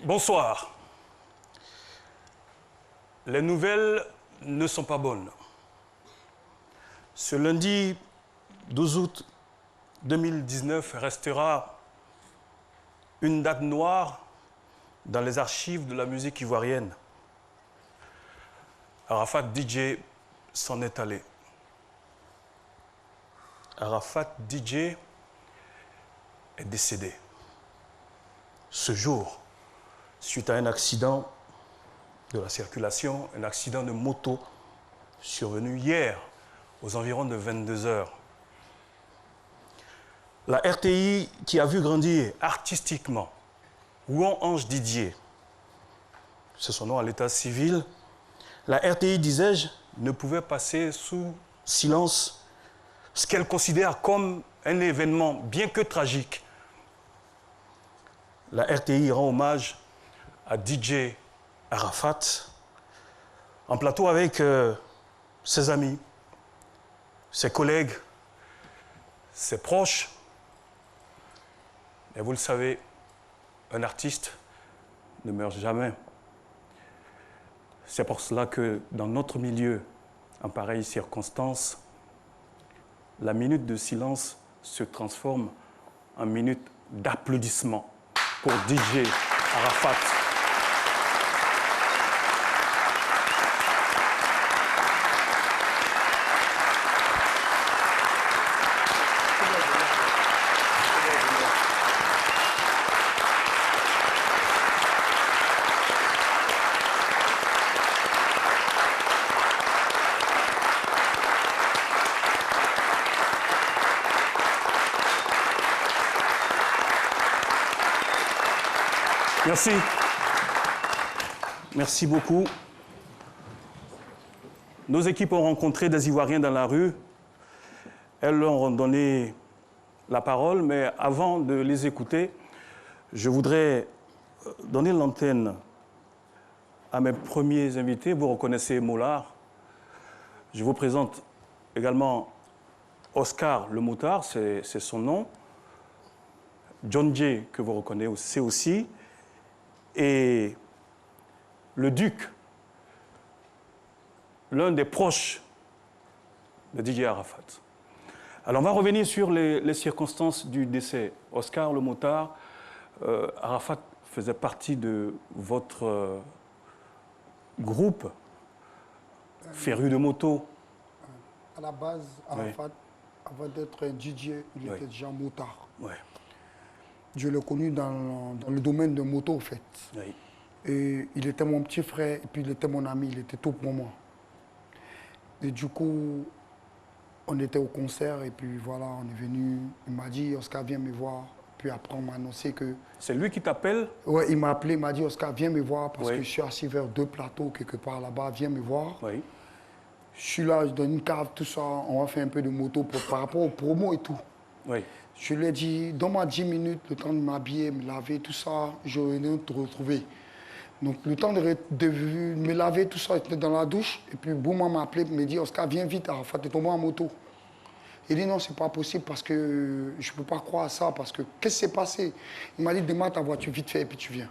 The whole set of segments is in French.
Bonsoir. Les nouvelles ne sont pas bonnes. Ce lundi 12 août 2019 restera une date noire dans les archives de la musique ivoirienne. Arafat DJ s'en est allé. Arafat DJ est décédé. Ce jour, suite à un accident de la circulation, un accident de moto survenu hier aux environs de 22 heures. La RTI qui a vu grandir artistiquement Ouan Ange Didier, c'est son nom à l'état civil, la RTI, disais-je, ne pouvait passer sous silence ce qu'elle considère comme un événement bien que tragique. La RTI rend hommage à DJ Arafat en plateau avec ses amis, ses collègues, ses proches. Et vous le savez, un artiste ne meurt jamais. C'est pour cela que dans notre milieu, en pareille circonstance, la minute de silence se transforme en minute d'applaudissement pour DJ Arafat. Merci. Merci beaucoup. Nos équipes ont rencontré des Ivoiriens dans la rue. Elles leur ont donné la parole, mais avant de les écouter, je voudrais donner l'antenne à mes premiers invités. Vous reconnaissez Mollard. Je vous présente également Oscar le Moutard, c'est son nom. John Jay, que vous reconnaissez aussi. Et le duc, l'un des proches de DJ Arafat. Alors on va revenir sur les circonstances du décès. Oscar le Moutard, Arafat faisait partie de votre groupe féru de moto. À la base, Arafat, avant d'être DJ, il était déjà motard. Ouais. Je l'ai connu dans le domaine de moto, en fait. Oui. Et il était mon petit frère, et puis il était mon ami, il était tout pour moi. Et du coup, on était au concert, et puis voilà, on est venu. Il m'a dit, Oscar, viens me voir. Puis après, on m'a annoncé que... C'est lui qui t'appelle? Oui, il m'a appelé, il m'a dit, Oscar, viens me voir, parce que je suis assis vers 2 plateaux, quelque part là-bas, viens me voir. Oui. Je suis là, dans une cave, tout ça, on va faire un peu de moto par rapport aux promos et tout. Oui. Je lui ai dit, donne-moi 10 minutes, le temps de m'habiller, me laver, tout ça, je vais te retrouver. Donc le temps de me laver, tout ça, j'étais dans la douche, et puis Bouma m'a appelé, me dit, Oscar, viens vite, Arafat, t'es tombé en moto. Il dit, non, c'est pas possible, parce que je peux pas croire à ça, parce que qu'est-ce qui s'est passé? Il m'a dit, démarre ta voiture vite fait, et puis tu viens.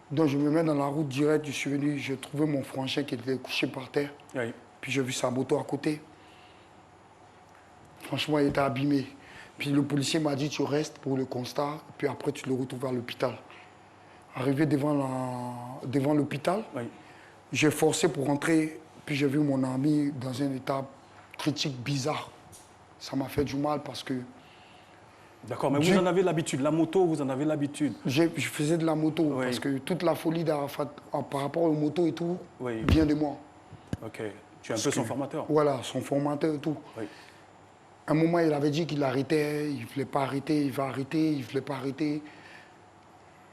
Donc je me mets dans la route directe, je suis venu, j'ai trouvé mon frangin qui était couché par terre, Oui. puis j'ai vu sa moto à côté. Franchement, il était abîmé. Puis le policier m'a dit, tu restes pour le constat, puis après tu le retrouves à l'hôpital. Arrivé devant l'hôpital, Oui. j'ai forcé pour rentrer, puis j'ai vu mon ami dans un état critique bizarre. Ça m'a fait du mal parce que... D'accord, mais vous en avez l'habitude. La moto, vous en avez l'habitude. Je faisais de la moto, parce que toute la folie d'Arafat par rapport aux motos et tout, vient de moi. Ok, tu es un peu son formateur. Voilà, son formateur et tout. Oui. À un moment, il avait dit qu'il arrêtait, il ne voulait pas arrêter, il va arrêter, il ne voulait pas arrêter.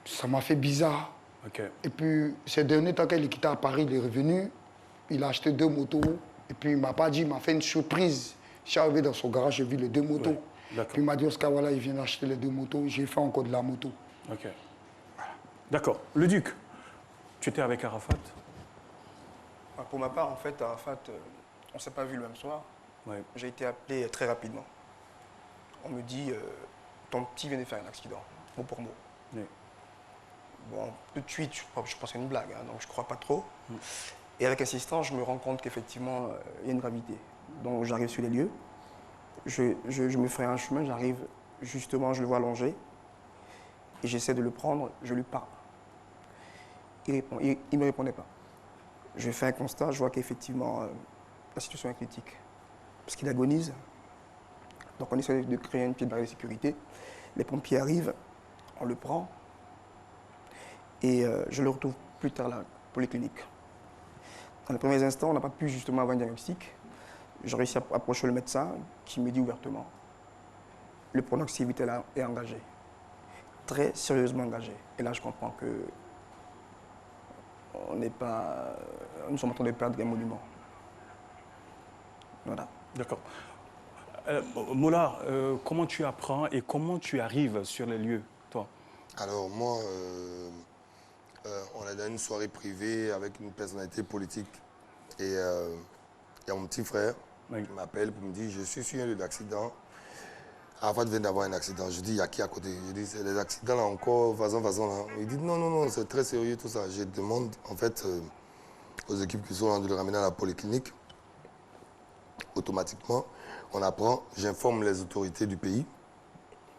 Ça m'a fait bizarre. Okay. Et puis, ces derniers temps qu'il est quitté à Paris, il est revenu, il a acheté 2 motos, et puis il ne m'a pas dit, il m'a fait une surprise. Je suis arrivé dans son garage, j'ai vu les 2 motos. Oui. Puis il m'a dit, Oscar, voilà, il vient d'acheter les 2 motos, j'ai fait encore de la moto. Ok. Voilà. D'accord. Le Duc, tu étais avec Arafat? Pour ma part, en fait, Arafat, on ne s'est pas vu le même soir. Ouais. J'ai été appelé très rapidement. On me dit, ton petit vient de faire un accident, mot pour mot. Oui. Bon, tout de suite, je pense que c'est une blague, hein, donc je ne crois pas trop. Et avec insistance, je me rends compte qu'effectivement, il y a une gravité. Donc j'arrive sur les lieux, je me fais un chemin, j'arrive justement, je le vois allongé, et j'essaie de le prendre, je lui parle. Il ne me répondait pas. Je fais un constat, je vois qu'effectivement, la situation est critique. Parce qu'il agonise. Donc on essaie de créer une petite barrière de sécurité. Les pompiers arrivent, on le prend, et je le retrouve plus tard à la polyclinique. Dans les premiers instants, on n'a pas pu justement avoir un diagnostic. J'ai réussi à approcher le médecin qui me dit ouvertement, le pronostic vital est engagé, très sérieusement engagé. Et là, je comprends que nous sommes en train de perdre un monument. Voilà. D'accord. Moula, comment tu apprends et comment tu arrives sur les lieux, toi? Alors moi, on est dans une soirée privée avec une personnalité politique et il y a mon petit frère qui m'appelle pour me dire je suis sur un lieu d'accident. Arafat vient d'avoir un accident. Je dis il y a qui à côté? Je dis c'est les accidents là encore, façon là. Il dit non, c'est très sérieux tout ça. Je demande en fait aux équipes qui sont là de le ramener à la polyclinique. Automatiquement, on apprend, j'informe les autorités du pays,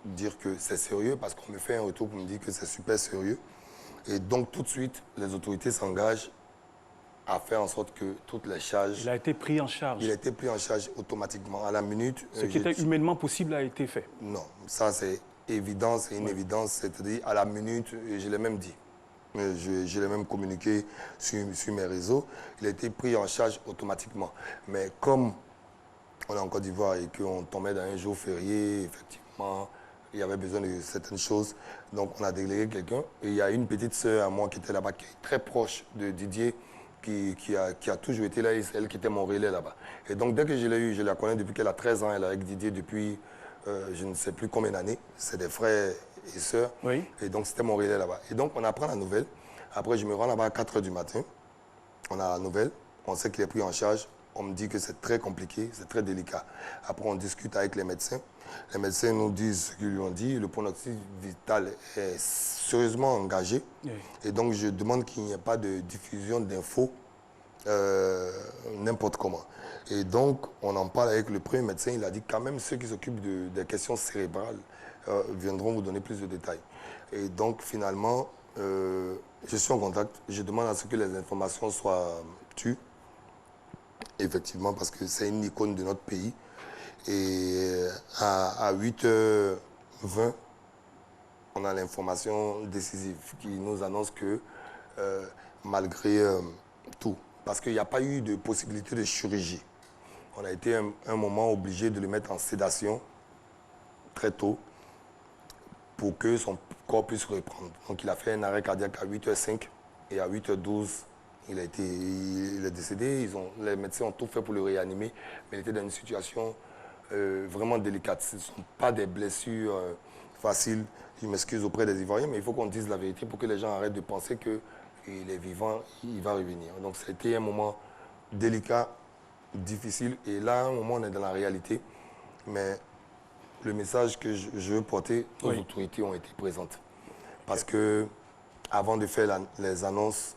dire que c'est sérieux parce qu'on me fait un retour pour me dire que c'est super sérieux. Et donc tout de suite, les autorités s'engagent à faire en sorte que toutes les charges... Il a été pris en charge. Il a été pris en charge automatiquement, à la minute. Ce qui était humainement possible a été fait. Non, ça c'est évident, c'est une évidence, c'est-à-dire à la minute, je l'ai même dit. Je l'ai même communiqué sur mes réseaux. Il a été pris en charge automatiquement. Mais comme on est en Côte d'Ivoire et qu'on tombait dans un jour férié, effectivement, il y avait besoin de certaines choses. Donc on a délégué quelqu'un. Et il y a une petite sœur à moi qui était là-bas, qui est très proche de Didier, qui a toujours été là, et c'est elle qui était mon relais là-bas. Et donc dès que je l'ai eue, je la connais depuis qu'elle a 13 ans, elle est avec Didier depuis je ne sais plus combien d'années. C'est des frères et sœurs. Oui. Et donc c'était mon relais là-bas. Et donc on apprend la nouvelle. Après je me rends là-bas à 4 h du matin. On a la nouvelle, on sait qu'il est pris en charge. On me dit que c'est très compliqué, c'est très délicat. Après on discute avec les médecins. Les médecins nous disent ce qu'ils lui ont dit. Le pronostic vital est sérieusement engagé. Oui. Et donc, je demande qu'il n'y ait pas de diffusion d'infos n'importe comment. Et donc, on en parle avec le premier médecin. Il a dit quand même ceux qui s'occupent des questions cérébrales viendront vous donner plus de détails. Et donc, finalement, je suis en contact. Je demande à ce que les informations soient tues. Effectivement, parce que c'est une icône de notre pays. Et à 8 h 20, on a l'information décisive qui nous annonce que malgré tout, parce qu'il n'y a pas eu de possibilité de chirurgie, on a été un moment obligé de le mettre en sédation très tôt pour que son corps puisse reprendre. Donc il a fait un arrêt cardiaque à 8 h 05 et à 8 h 12, il est décédé. Les médecins ont tout fait pour le réanimer, mais il était dans une situation vraiment délicate. Ce ne sont pas des blessures faciles. Je m'excuse auprès des Ivoiriens, mais il faut qu'on dise la vérité pour que les gens arrêtent de penser qu'il est vivant, il va revenir. Donc c'était un moment délicat, difficile, et là, à un moment, on est dans la réalité. Mais le message que je veux porter, nos autorités ont été présentes. Parce que avant de faire les annonces,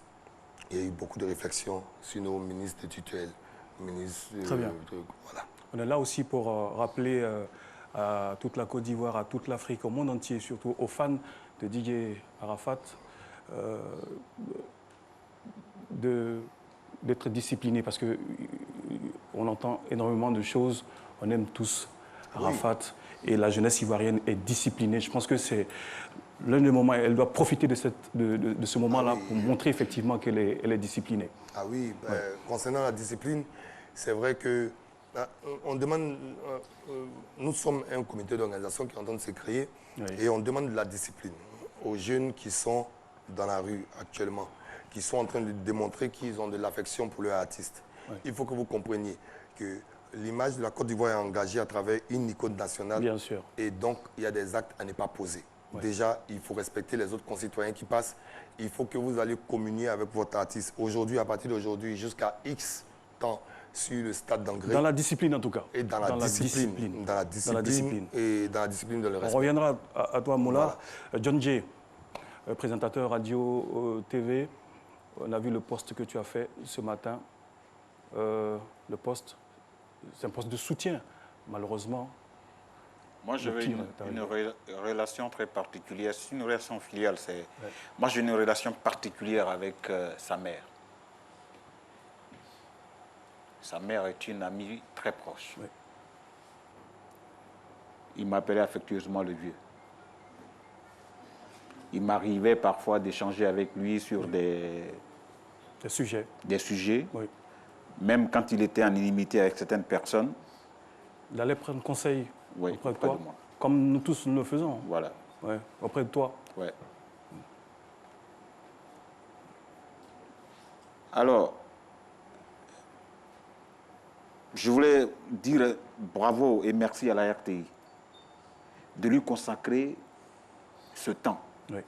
il y a eu beaucoup de réflexions sur nos ministres de tutelle. Très bien. Voilà. On est là aussi pour rappeler à toute la Côte d'Ivoire, à toute l'Afrique, au monde entier, surtout aux fans de Didier Arafat, d'être disciplinés, parce qu'on entend énormément de choses, on aime tous Arafat, et la jeunesse ivoirienne est disciplinée. Je pense que c'est l'un des moments, elle doit profiter de ce moment-là pour montrer effectivement qu'elle est disciplinée. Ah oui, concernant la discipline, c'est vrai que on demande, nous sommes un comité d'organisation qui est en train de se créer et on demande de la discipline aux jeunes qui sont dans la rue actuellement, qui sont en train de démontrer qu'ils ont de l'affection pour leur artiste. Il faut que vous compreniez que l'image de la Côte d'Ivoire est engagée à travers une icône nationale. Bien sûr. Et donc, il y a des actes à ne pas poser. Déjà, il faut respecter les autres concitoyens qui passent. Il faut que vous allez communier avec votre artiste. Aujourd'hui, à partir d'aujourd'hui, jusqu'à X temps, sur le stade d'Angré. Dans la discipline, en tout cas. Et dans la discipline. Et dans la discipline de le respect. On reviendra à toi, Moula. Voilà. John J. présentateur radio, TV. On a vu le poste que tu as fait ce matin. Le poste, c'est un poste de soutien, malheureusement. Moi, j'avais une relation très particulière. C'est une relation filiale. Moi, j'ai une relation particulière avec sa mère. Sa mère est une amie très proche. Oui. Il m'appelait affectueusement le vieux. Il m'arrivait parfois d'échanger avec lui sur des sujets. Oui. Même quand il était en inimité avec certaines personnes. Il allait prendre conseil auprès de toi, moi. comme nous tous nous le faisons. Voilà. Ouais, auprès de toi. Ouais. Alors, je voulais dire bravo et merci à la RTI de lui consacrer ce temps. Oui.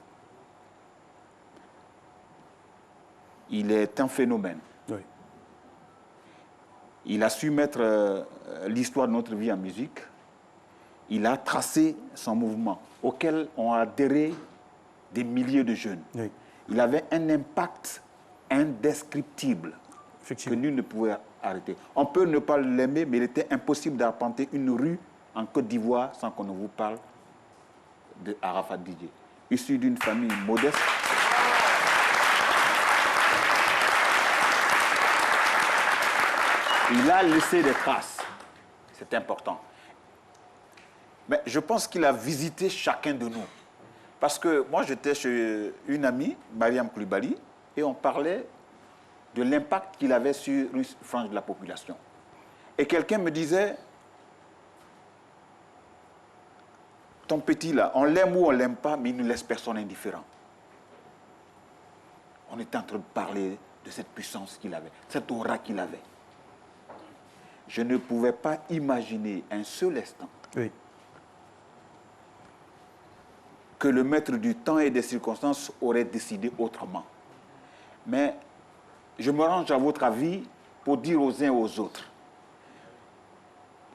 Il est un phénomène. Oui. Il a su mettre l'histoire de notre vie en musique. Il a tracé son mouvement auquel ont adhéré des milliers de jeunes. Oui. Il avait un impact indescriptible que nul ne pouvait arrêter. On peut ne pas l'aimer, mais il était impossible d'arpenter une rue en Côte d'Ivoire sans qu'on ne vous parle de Arafat Didier. Issu d'une famille modeste. Il a laissé des traces. C'est important. Mais je pense qu'il a visité chacun de nous. Parce que moi, j'étais chez une amie, Mariam Koulibaly, et on parlait de l'impact qu'il avait sur une frange de la population. Et quelqu'un me disait, ton petit là, on l'aime ou on ne l'aime pas, mais il ne laisse personne indifférent. On était en train de parler de cette puissance qu'il avait, cette aura qu'il avait. Je ne pouvais pas imaginer un seul instant que le maître du temps et des circonstances aurait décidé autrement. Mais je me range à votre avis pour dire aux uns et aux autres,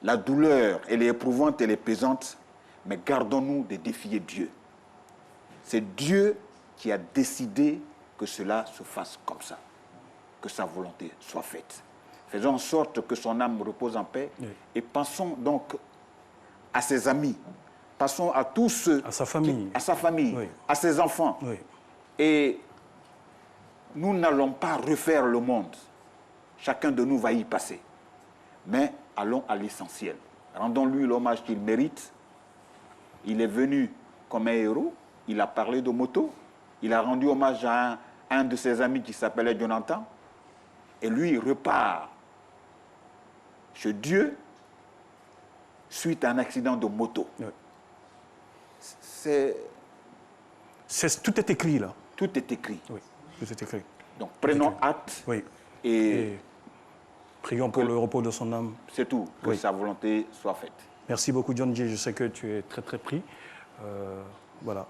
la douleur, elle est éprouvante, elle est pesante, mais gardons-nous de défier Dieu. C'est Dieu qui a décidé que cela se fasse comme ça, que sa volonté soit faite. Faisons en sorte que son âme repose en paix et pensons donc à ses amis, pensons à tous ceux... À sa famille. À sa famille, à ses enfants. Oui. Et nous n'allons pas refaire le monde. Chacun de nous va y passer. Mais allons à l'essentiel. Rendons-lui l'hommage qu'il mérite. Il est venu comme un héros. Il a parlé de moto. Il a rendu hommage à un de ses amis qui s'appelait Jonathan. Et lui, il repart chez Dieu suite à un accident de moto. Oui. Tout est écrit là. Tout est écrit. Oui, tout est écrit. Donc prenons acte. Oui. Et prions pour le repos de son âme. C'est tout, que sa volonté soit faite. Merci beaucoup, John J. Je sais que tu es très, très pris. Voilà.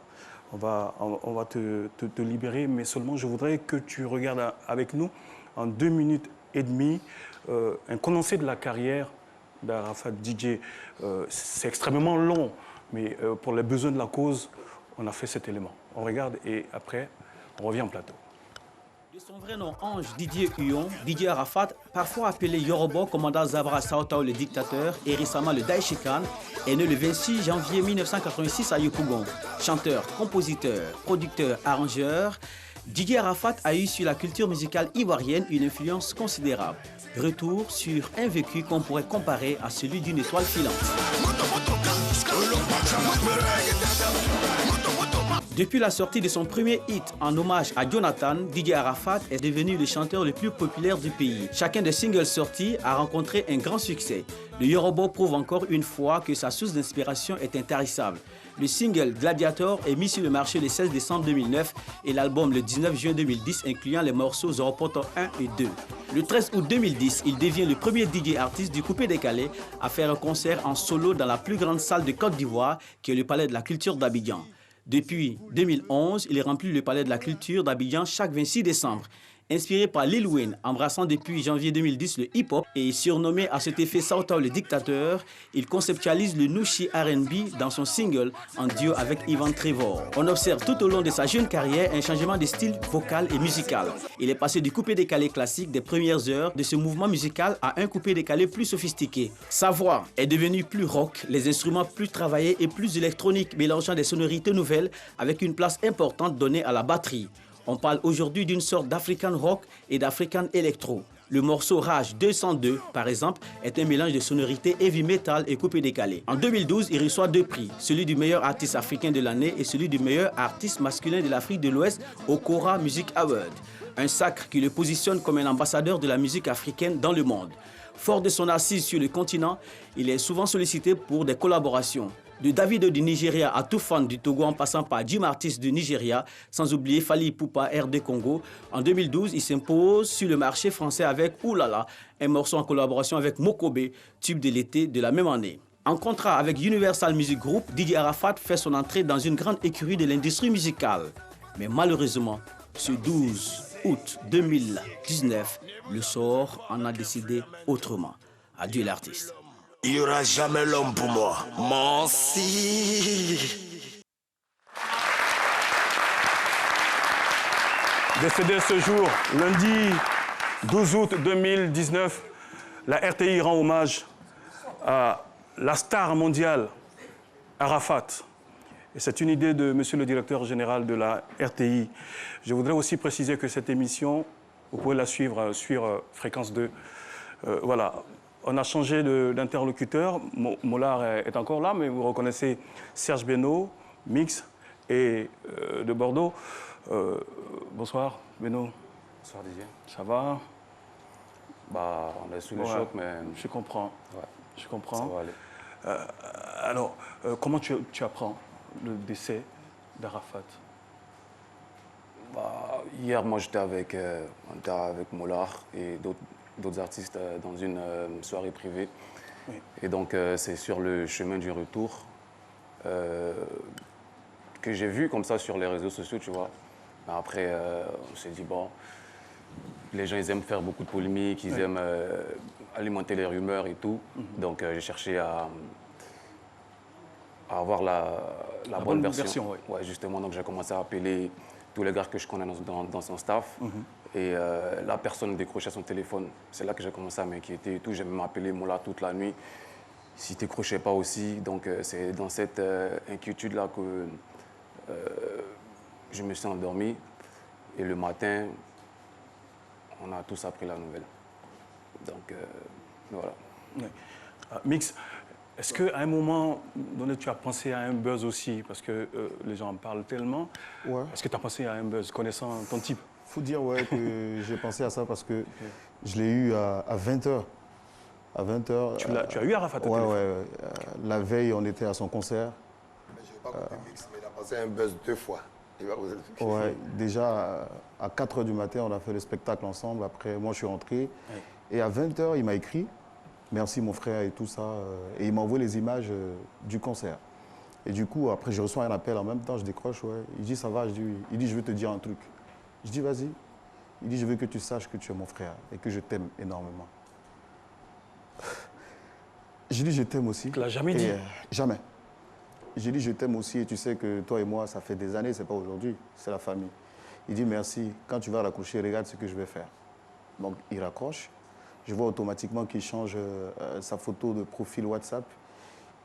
On va te libérer, mais seulement je voudrais que tu regardes avec nous en 2 minutes et demie un condensé de la carrière d'Arafat Didier. C'est extrêmement long, mais pour les besoins de la cause, on a fait cet élément. On regarde et après, on revient en plateau. De son vrai nom, Ange Didier Huyon, Didier Arafat, parfois appelé Yorobo, commandant Zabra Saotao le dictateur et récemment le Daïchikan, est né le 26 janvier 1986 à Yopougon. Chanteur, compositeur, producteur, arrangeur, Didier Arafat a eu sur la culture musicale ivoirienne une influence considérable. Retour sur un vécu qu'on pourrait comparer à celui d'une étoile filante. Depuis la sortie de son premier hit en hommage à Jonathan, Didier Arafat est devenu le chanteur le plus populaire du pays. Chacun des singles sortis a rencontré un grand succès. Le Yorobo prouve encore une fois que sa source d'inspiration est intarissable. Le single Gladiator est mis sur le marché le 16 décembre 2009 et l'album le 19 juin 2010 incluant les morceaux Zoropoto 1 et 2. Le 13 août 2010, il devient le premier DJ artiste du Coupé-Décalé à faire un concert en solo dans la plus grande salle de Côte d'Ivoire qui est le Palais de la Culture d'Abidjan. Depuis 2011, il remplit le Palais de la Culture d'Abidjan chaque 26 décembre. Inspiré par Lil Wayne, embrassant depuis janvier 2010 le hip-hop et surnommé à cet effet Sauta le dictateur, il conceptualise le Nushi R&B dans son single en duo avec Ivan Trevor. On observe tout au long de sa jeune carrière un changement de style vocal et musical. Il est passé du coupé-décalé classique des premières heures de ce mouvement musical à un coupé-décalé plus sophistiqué. Sa voix est devenue plus rock, les instruments plus travaillés et plus électroniques, mélangeant des sonorités nouvelles avec une place importante donnée à la batterie. On parle aujourd'hui d'une sorte d'African rock et d'African electro. Le morceau Rage 202, par exemple, est un mélange de sonorités heavy metal et coupé-décalé. En 2012, il reçoit 2 prix, celui du meilleur artiste africain de l'année et celui du meilleur artiste masculin de l'Afrique de l'Ouest au Cora Music Award. Un sacre qui le positionne comme un ambassadeur de la musique africaine dans le monde. Fort de son assise sur le continent, il est souvent sollicité pour des collaborations. De Davido du Nigeria à Toufan du Togo en passant par Jim Artis du Nigeria, sans oublier Fally Ipupa RD Congo. En 2012, il s'impose sur le marché français avec Oulala, un morceau en collaboration avec Mokobe, tube de l'été de la même année. En contrat avec Universal Music Group, Didier Arafat fait son entrée dans une grande écurie de l'industrie musicale. Mais malheureusement, ce 12 août 2019, le sort en a décidé autrement. Adieu l'artiste. Il n'y aura jamais l'homme pour moi. Merci. Décédé ce jour, lundi 12 août 2019, la RTI rend hommage à la star mondiale, Arafat. Et c'est une idée de monsieur le directeur général de la RTI. Je voudrais aussi préciser que cette émission, vous pouvez la suivre sur Fréquence 2. Voilà. On a changé d'interlocuteur. Mollard est encore là, mais vous reconnaissez Serge Beno, Mix et de Bordeaux. Bonsoir, Beno. Bonsoir Didier. Ça va? Bah, on est sous le choc, mais... Je comprends. Ouais. Je comprends. Ça va aller. Alors, comment tu apprends le décès d'Arafat? Bah, hier, moi, j'étais avec Mollard et d'autres artistes dans une soirée privée. Oui. Et donc, c'est sur le chemin du retour que j'ai vu comme ça sur les réseaux sociaux, tu vois. Après, on s'est dit, bon, les gens, ils aiment faire beaucoup de polémiques, ils aiment alimenter les rumeurs et tout. Donc, j'ai cherché à avoir la bonne version. Oui. Ouais, justement, donc j'ai commencé à appeler tous les gars que je connais dans son staff. Et la personne décrochait son téléphone. C'est là que j'ai commencé à m'inquiéter et tout. J'ai même appelé Mola toute la nuit. S'il ne décrochait pas aussi. Donc c'est dans cette inquiétude-là que je me suis endormi. Et le matin, on a tous appris la nouvelle. Donc voilà. Oui. Mix, est-ce qu'à un moment donné, tu as pensé à un buzz aussi? Parce que les gens en parlent tellement. Ouais. Est-ce que tu as pensé à un buzz, connaissant ton type? Il faut dire que j'ai pensé à ça parce que je l'ai eu à 20h. À 20h. Tu as eu Arafat au téléphone? Ouais. La veille, on était à son concert. Mais je ne vais pas compter Mix, mais il a passé un buzz 2 fois. Ouais, déjà, à 4h du matin, on a fait le spectacle ensemble. Après, moi, je suis rentré. Ouais. Et à 20h, il m'a écrit. Merci mon frère et tout ça. Et il m'a envoyé les images du concert. Et du coup, après, je reçois un appel en même temps, je décroche. Ouais. Il dit, ça va? Il dit, je veux te dire un truc. Je dis, vas-y. Il dit, je veux que tu saches que tu es mon frère et que je t'aime énormément. J'ai dit, je t'aime aussi. Tu ne l'as jamais dit? Jamais. J'ai dit, je t'aime aussi et tu sais que toi et moi, ça fait des années, c'est pas aujourd'hui, c'est la famille. Il dit, merci. Quand tu vas raccrocher, regarde ce que je vais faire. Donc, il raccroche. Je vois automatiquement qu'il change sa photo de profil WhatsApp.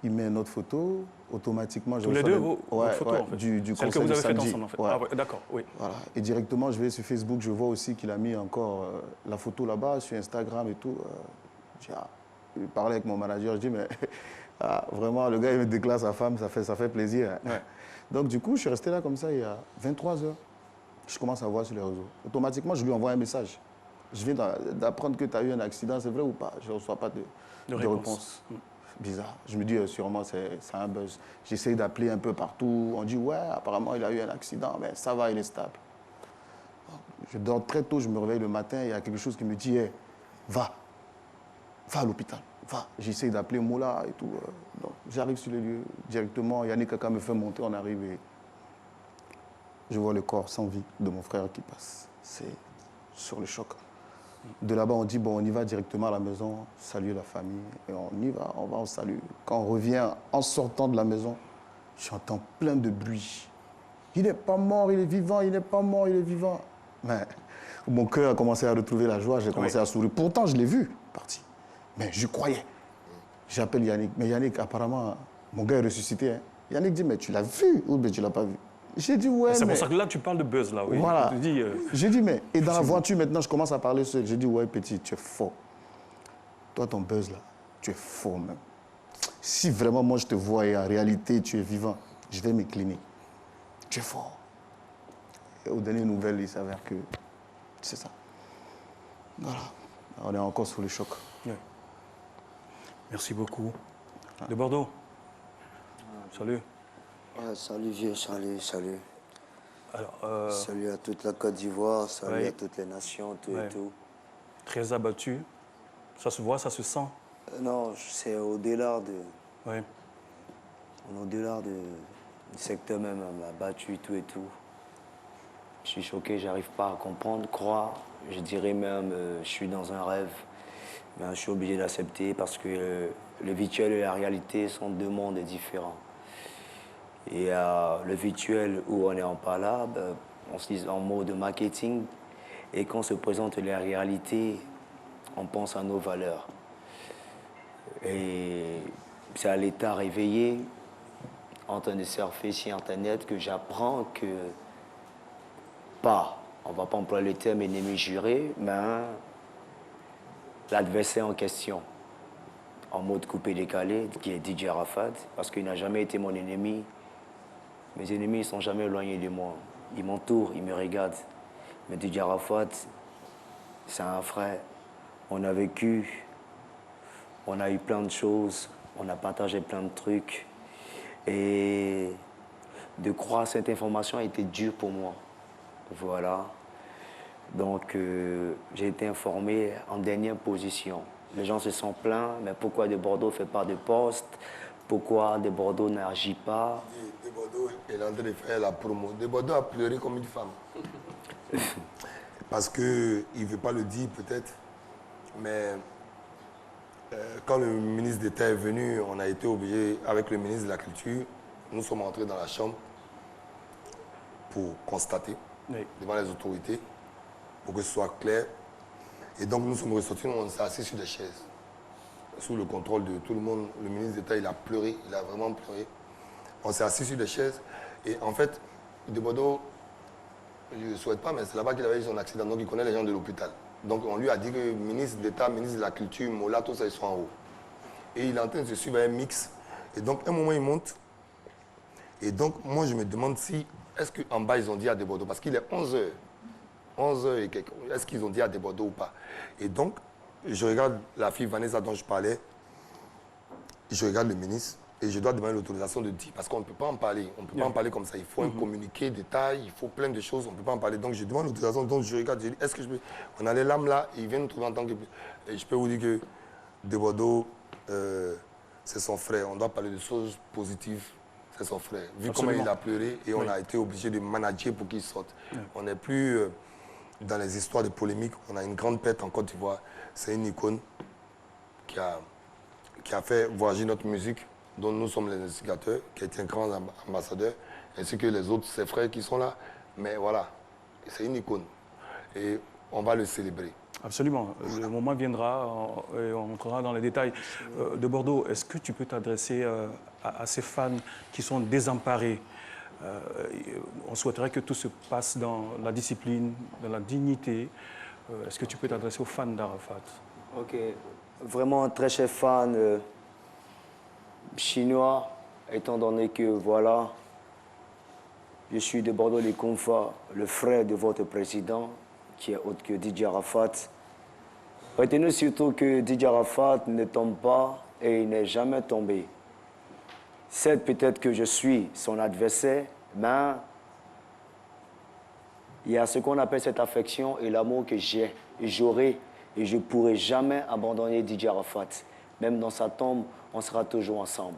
Il met une autre photo, automatiquement... Tous les deux, vos photos, en fait. Du celle que vous avez faite ensemble, en fait. Ouais. Ah, ouais, d'accord, oui. Voilà. Et directement, je vais sur Facebook, je vois aussi qu'il a mis encore la photo là-bas, sur Instagram et tout. Je parlais avec mon manager, je dis, mais vraiment, le gars, il me déclare sa femme, ça fait plaisir. Hein. Ouais. Donc, du coup, je suis resté là comme ça, il y a 23h. Je commence à voir sur les réseaux. Automatiquement, je lui envoie un message. Je viens d'apprendre que tu as eu un accident, c'est vrai ou pas? Je ne reçois pas de réponse. Bizarre. Je me dis, sûrement, c'est un buzz. J'essaye d'appeler un peu partout. On dit, ouais, apparemment, il a eu un accident, mais ça va, il est stable. Je dors très tôt, je me réveille le matin, il y a quelque chose qui me dit, hey, va à l'hôpital, va. J'essaye d'appeler Moula et tout. Donc, j'arrive sur le lieu directement. Yannick Kaka me fait monter, on arrive et je vois le corps sans vie de mon frère qui passe. sur le choc. De là-bas, on dit, bon, on y va directement à la maison, saluer la famille, et on y va, on salue. Quand on revient, en sortant de la maison, j'entends plein de bruit. Il n'est pas mort, il est vivant, il n'est pas mort, il est vivant. Mais mon cœur a commencé à retrouver la joie, j'ai commencé à sourire. Pourtant, je l'ai vu parti. Mais je croyais. J'appelle Yannick. Mais Yannick, apparemment, mon gars est ressuscité. Hein. Yannick dit, mais tu l'as vu ou bien tu ne l'as pas vu? J'ai dit, ouais, C'est mais... pour ça que là, tu parles de buzz, là, oui. Voilà. Tu dis, J'ai dit, mais... Et dans la voiture, maintenant, je commence à parler seul. J'ai dit, ouais, petit, tu es fort. Toi, ton buzz, là, tu es fort, même. Si vraiment, moi, je te vois et en réalité, tu es vivant, je vais m'incliner. Tu es fort. Et aux dernières nouvelles, il s'avère que c'est ça. Voilà. On est encore sous le choc. Oui. Merci beaucoup. De Bordeaux. Salut. Ouais, salut vieux, salut. Alors, Salut à toute la Côte d'Ivoire, salut à toutes les nations, tout et tout. Très abattu. Ça se voit, ça se sent. Non, c'est au-delà de... Oui. On est au-delà du secteur même, abattu, tout et tout. Je suis choqué, j'arrive pas à comprendre, croire. Je dirais même, je suis dans un rêve. Mais je suis obligé d'accepter parce que le virtuel et la réalité sont deux mondes différents. Et le virtuel où on est en palabre, on se dit en mode marketing. Et quand se présente la réalité, on pense à nos valeurs. Et c'est à l'état réveillé, en train de surfer sur Internet, que j'apprends que on ne va pas employer le terme ennemi juré, mais l'adversaire en question, en mode coupé-décalé, qui est DJ Arafat, parce qu'il n'a jamais été mon ennemi. Mes ennemis ne sont jamais éloignés de moi. Ils m'entourent, ils me regardent. Mais DJ Arafat, c'est un frère. On a vécu, on a eu plein de choses, on a partagé plein de trucs. Et de croire cette information a été dur pour moi. Voilà. Donc, j'ai été informé en dernière position. Les gens se sont plaints, mais pourquoi De Bordeaux ne fait pas de poste? Pourquoi De Bordeaux n'agit pas? De Bordeaux est en train de faire la promo. De Bordeaux a pleuré comme une femme. Parce qu'il ne veut pas le dire peut-être, mais quand le ministre d'État est venu, on a été obligé, avec le ministre de la Culture, nous sommes entrés dans la chambre pour constater devant les autorités, pour que ce soit clair. Et donc nous sommes ressortis, on s'est assis sur des chaises, sous le contrôle de tout le monde. Le ministre d'État, il a pleuré, il a vraiment pleuré. On s'est assis sur des chaises. Et en fait, De Bordeaux, je ne le souhaite pas, mais c'est là-bas qu'il avait eu son accident, donc il connaît les gens de l'hôpital. Donc on lui a dit que ministre d'État, ministre de la Culture, Mola, tout ça, ils sont en haut. Et il est en train de se suivre un mix. Et donc, à un moment, il monte. Et donc, moi, je me demande si, est-ce qu'en bas, ils ont dit à De Bordeaux, parce qu'il est 11h. 11h et quelques. Est-ce qu'ils ont dit à De Bordeaux ou pas? Et donc, je regarde la fille Vanessa dont je parlais. Je regarde le ministre. Et je dois demander l'autorisation de dire, parce qu'on ne peut pas en parler. On ne peut pas en parler comme ça. Il faut un communiqué, détail, il faut plein de choses. On ne peut pas en parler. Donc, je demande l'autorisation. Donc, je regarde, je dis, est-ce que je peux... On a les lames là, ils viennent nous trouver en tant que... Et je peux vous dire que De Bordeaux, c'est son frère. On doit parler de choses positives. C'est son frère. Vu comment il a pleuré, et on a été obligé de manager pour qu'il sorte. On n'est plus dans les histoires de polémiques. On a une grande pète en Côte d'Ivoire. C'est une icône qui a fait voyager notre musique, dont nous sommes les instigateurs, qui a été un grand ambassadeur, ainsi que les autres, ses frères qui sont là. Mais voilà, c'est une icône. Et on va le célébrer. Absolument. Le moment viendra et on entrera dans les détails. De Bordeaux, est-ce que tu peux t'adresser à ces fans qui sont désemparés? On souhaiterait que tout se passe dans la discipline, dans la dignité. Est-ce que tu peux t'adresser aux fans d'Arafat? Ok. Vraiment un très cher fan chinois, étant donné que, voilà, je suis de Bordeaux les Konfa, le frère de votre président, qui est autre que Didier Arafat. Retenez surtout que Didier Arafat ne tombe pas et il n'est jamais tombé. C'est peut-être que je suis son adversaire, mais il y a ce qu'on appelle cette affection et l'amour que j'ai et j'aurai et je ne pourrai jamais abandonner Didier Arafat. Même dans sa tombe, on sera toujours ensemble.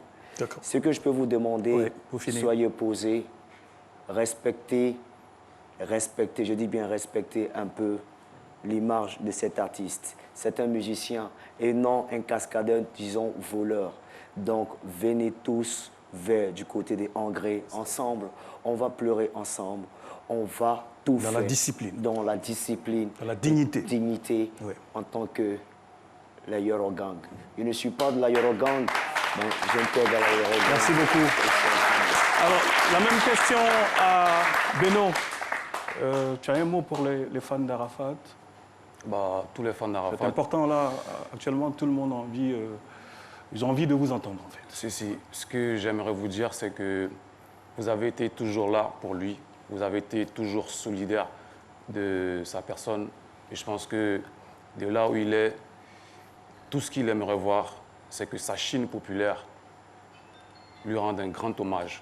Ce que je peux vous demander, soyez posés, respectez, je dis bien respectez un peu l'image de cet artiste. C'est un musicien et non un cascadeur, disons, voleur. Donc, venez tous vers du côté des engrais ensemble. On va pleurer ensemble. On va tout faire. Dans la discipline. Dans la discipline. Dans la dignité. Dignité Oui. en tant que la Yoro Gang. Je ne suis pas de la Yoro Gang, mais j'intègre la Yoro Gang. Merci beaucoup. Alors, la même question à Beno. Tu as un mot pour les fans d'Arafat? Bah, tous les fans C'est d'Arafat. important là, actuellement tout le monde a envie, ils ont envie de vous entendre en fait. Si. Ce que j'aimerais vous dire, c'est que vous avez été toujours là pour lui. Vous avez été toujours solidaire de sa personne. Et je pense que de là où il est, tout ce qu'il aimerait voir, c'est que sa Chine populaire lui rende un grand hommage.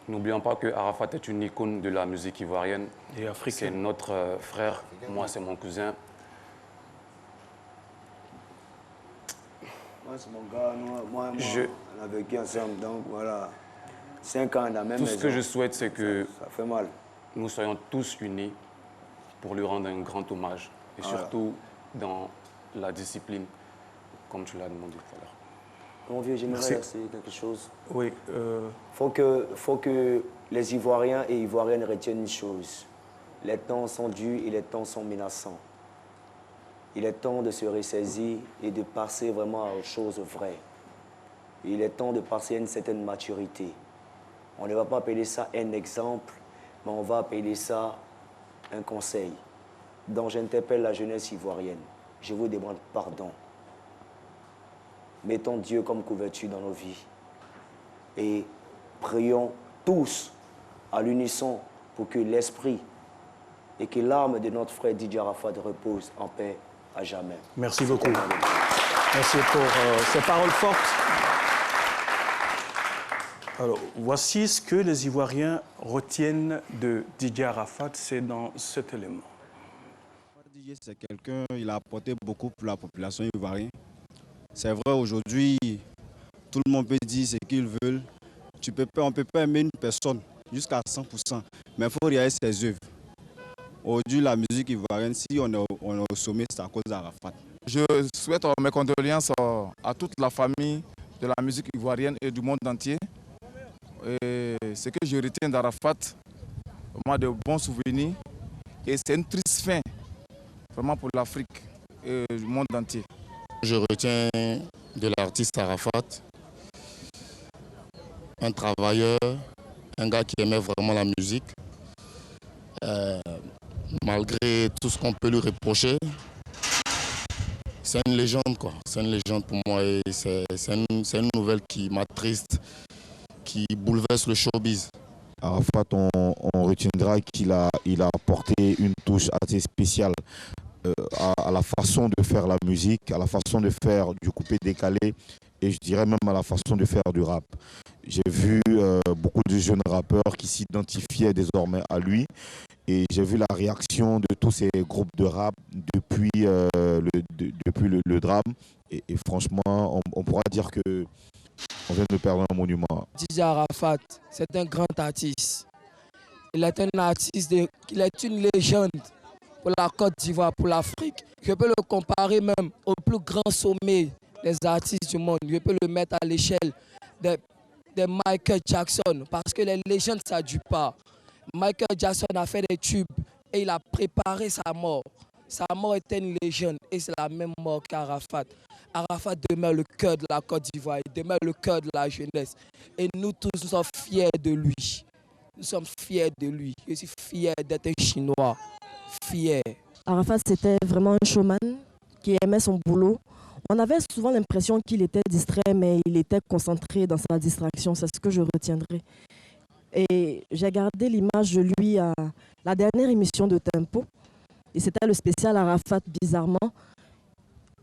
N'oublions pas que Arafat est une icône de la musique ivoirienne. Et C'est africain. notre frère, moi c'est mon cousin. Moi, c'est mon gars, moi Je- on a vécu ensemble, donc voilà. 5 ans dans la même Tout maison. ce que je souhaite, c'est que Ça fait mal. nous soyons tous unis pour lui rendre un grand hommage. Et surtout dans la discipline, comme tu l'as demandé tout à l'heure. Mon vieux, j'aimerais Merci. essayer quelque chose. Oui, Faut que les Ivoiriens et Ivoiriennes retiennent une chose. Les temps sont durs et les temps sont menaçants. Il est temps de se ressaisir et de passer vraiment aux choses vraies. Il est temps de passer à une certaine maturité. On ne va pas appeler ça un exemple, mais on va appeler ça un conseil. Donc j'interpelle la jeunesse ivoirienne. Je vous demande pardon. Mettons Dieu comme couverture dans nos vies. Et prions tous à l'unisson pour que l'esprit et que l'âme de notre frère Didier Arafat repose en paix à jamais. merci beaucoup. Merci pour ces paroles fortes. Alors, voici ce que les Ivoiriens retiennent de Didier Arafat, c'est dans cet élément. Didier, c'est quelqu'un, il a apporté beaucoup pour la population ivoirienne. C'est vrai, aujourd'hui, tout le monde peut dire ce qu'ils veulent. On ne peut pas aimer une personne jusqu'à 100%, mais il faut regarder ses œuvres. Aujourd'hui, la musique ivoirienne, si on est au sommet, c'est à cause d'Arafat. Je souhaite mes condoléances à toute la famille de la musique ivoirienne et du monde entier. Et ce que je retiens d'Arafat, moi, de bons souvenirs. Et c'est une triste fin, vraiment pour l'Afrique et le monde entier. Je retiens de l'artiste Arafat, un travailleur, un gars qui aimait vraiment la musique. Malgré tout ce qu'on peut lui reprocher, c'est une légende, quoi. C'est une légende pour moi et c'est une nouvelle qui m'attriste, qui bouleverse le showbiz. Arafat, on retiendra qu'il a apporté une touche assez spéciale à la façon de faire la musique, à la façon de faire du coupé décalé et je dirais même à la façon de faire du rap. J'ai vu beaucoup de jeunes rappeurs qui s'identifiaient désormais à lui et j'ai vu la réaction de tous ces groupes de rap depuis le drame et franchement on pourra dire que on vient de perdre un monument. Didier Arafat, c'est un grand artiste. Il est un artiste, il est une légende pour la Côte d'Ivoire, pour l'Afrique. Je peux le comparer même au plus grand sommet des artistes du monde. Je peux le mettre à l'échelle de Michael Jackson parce que les légendes, ça ne dure pas. Michael Jackson a fait des tubes et il a préparé sa mort. Sa mort était une légende et c'est la même mort qu'Arafat. Arafat demeure le cœur de la Côte d'Ivoire, il demeure le cœur de la jeunesse. Et nous tous, nous sommes fiers de lui. Nous sommes fiers de lui. Je suis fier d'être un Chinois. Fier. Arafat, c'était vraiment un showman qui aimait son boulot. On avait souvent l'impression qu'il était distrait, mais il était concentré dans sa distraction. C'est ce que je retiendrai. Et j'ai gardé l'image de lui à la dernière émission de Tempo. Et c'était le spécial Arafat, bizarrement.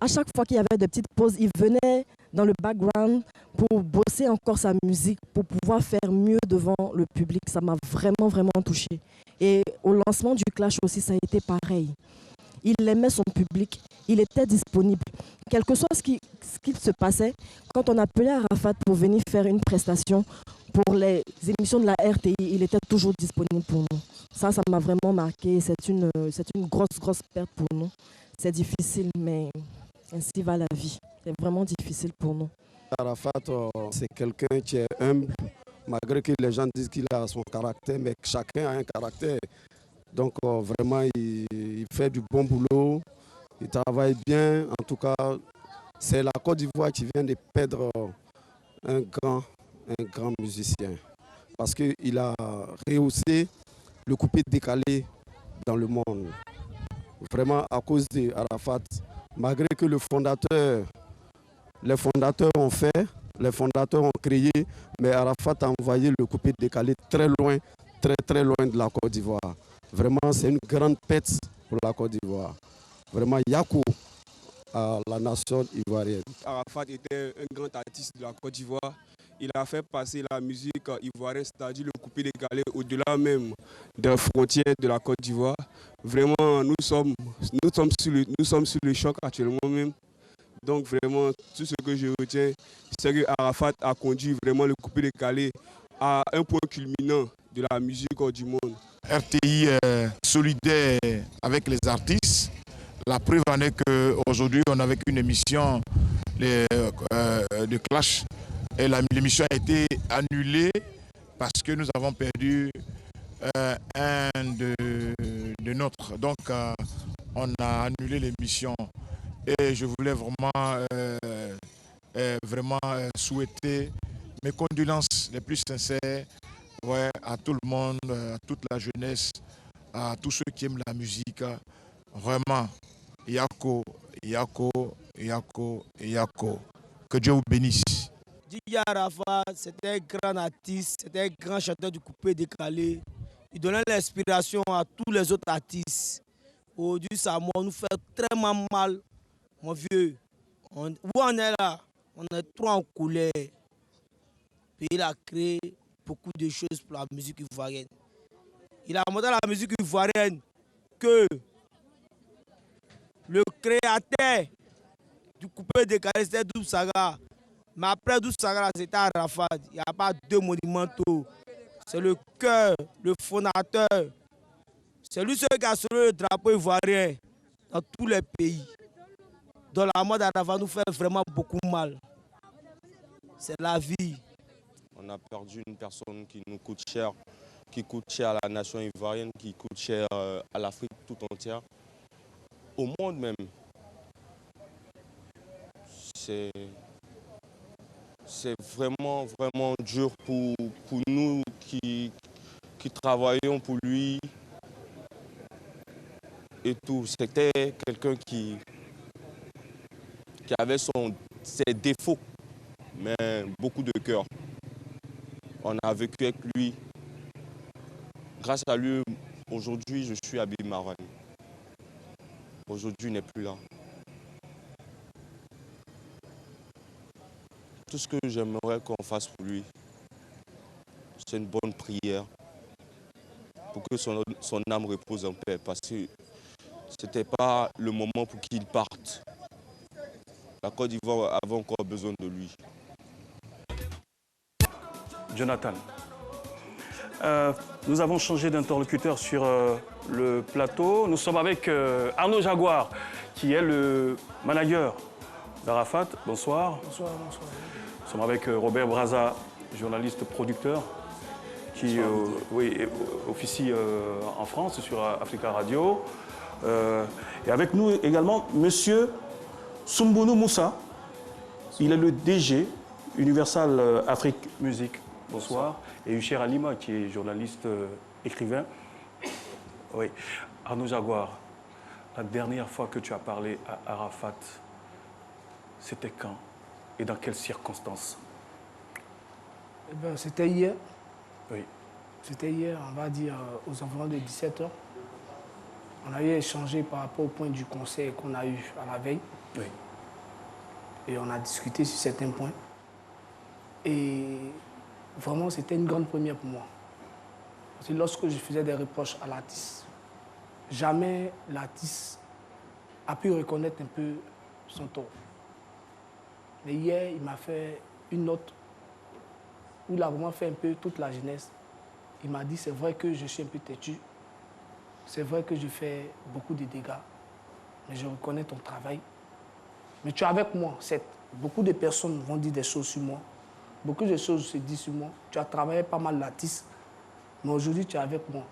À chaque fois qu'il y avait des petites pauses, il venait dans le background pour bosser encore sa musique, pour pouvoir faire mieux devant le public. Ça m'a vraiment, vraiment touchée. Et au lancement du Clash aussi, ça a été pareil. Il aimait son public, il était disponible. Quel que soit ce qui se passait, quand on appelait Arafat pour venir faire une prestation, pour les émissions de la RTI, il était toujours disponible pour nous. Ça m'a vraiment marqué. C'est une grosse perte pour nous. C'est difficile, mais ainsi va la vie. C'est vraiment difficile pour nous. Arafat, c'est quelqu'un qui est humble, malgré que les gens disent qu'il a son caractère, mais chacun a un caractère. Donc vraiment, il fait du bon boulot, il travaille bien. En tout cas, c'est la Côte d'Ivoire qui vient de perdre un grand musicien. Parce qu'il a rehaussé le coupé décalé dans le monde. Vraiment à cause d'Arafat, malgré que les fondateurs ont fait, les fondateurs ont créé, mais Arafat a envoyé le coupé décalé très loin de la Côte d'Ivoire. Vraiment, c'est une grande perte pour la Côte d'Ivoire. Vraiment, Yako à la nation ivoirienne. Arafat était un grand artiste de la Côte d'Ivoire. Il a fait passer la musique ivoirienne, c'est-à-dire le coupé décalé, au-delà même des frontières de la Côte d'Ivoire. Vraiment, nous sommes sur le choc actuellement même. Donc vraiment, tout ce que je retiens, c'est que Arafat a conduit vraiment le coupé décalé à un point culminant de la musique du monde. RTI est solidaire avec les artistes. La preuve en est qu'aujourd'hui, on avait une émission de Clash et l'émission a été annulée parce que nous avons perdu un de nôtres. Donc, on a annulé l'émission. Et je voulais vraiment souhaiter mes condoléances les plus sincères à tout le monde, à toute la jeunesse, à tous ceux qui aiment la musique. Vraiment, Yako. Que Dieu vous bénisse. Didier Arafat, c'était un grand artiste, c'était un grand chanteur du coupé décalé. Il donnait l'inspiration à tous les autres artistes. Aujourd'hui, ça nous fait très mal. Mon vieux, où on est là, on est trop en colère. Puis il a créé beaucoup de choses pour la musique ivoirienne. Il a montré à la musique ivoirienne que le créateur du coupé décalé, c'était Doub Saga. Mais après Doub Saga, c'était Arafat. Il n'y a pas deux monumentaux. C'est le cœur, le fondateur. C'est lui seul qui a sauvé le drapeau ivoirien dans tous les pays. Donc la mort d'Arafat nous fait vraiment beaucoup mal. C'est la vie. On a perdu une personne qui nous coûte cher, qui coûte cher à la nation ivoirienne, qui coûte cher à l'Afrique tout entière, au monde même. C'est vraiment dur pour nous qui travaillons pour lui et tout. C'était quelqu'un qui avait ses défauts, mais beaucoup de cœur. On a vécu avec lui. Grâce à lui, aujourd'hui, je suis à Bimaran. Aujourd'hui, il n'est plus là. Tout ce que j'aimerais qu'on fasse pour lui, c'est une bonne prière pour que son âme repose en paix, parce que ce n'était pas le moment pour qu'il parte. La Côte d'Ivoire avait encore besoin de lui. Jonathan, nous avons changé d'interlocuteur sur le plateau. Nous sommes avec Arnaud Jaguar, qui est le manager d'Arafat. Bonsoir. Bonsoir. Nous sommes avec Robert Braza, journaliste producteur, qui officie en France sur Africa Radio. Et avec nous également Monsieur Soumbounou Moussa. Il est le DG Universal Afrique Musique. Bonsoir. Et Hucher Alima, qui est journaliste, écrivain. Oui. Arnaud Jaguar, la dernière fois que tu as parlé à Arafat, c'était quand et dans quelles circonstances? C'était hier. Oui. C'était hier, on va dire, aux environs de 17h. On a eu échangé par rapport au point du conseil qu'on a eu à la veille. Oui. Et on a discuté sur certains points. Et vraiment, c'était une grande première pour moi. Parce que lorsque je faisais des reproches à l'artiste, jamais l'artiste a pu reconnaître un peu son tort. Mais hier, il m'a fait une note où il a vraiment fait un peu toute la jeunesse. Il m'a dit, c'est vrai que je suis un peu têtu, c'est vrai que je fais beaucoup de dégâts, mais je reconnais ton travail. Mais tu es avec moi, certes. Beaucoup de personnes vont dire des choses sur moi, beaucoup de choses se disent sur moi. Tu as travaillé pas mal l'artiste, mais aujourd'hui tu es avec moi.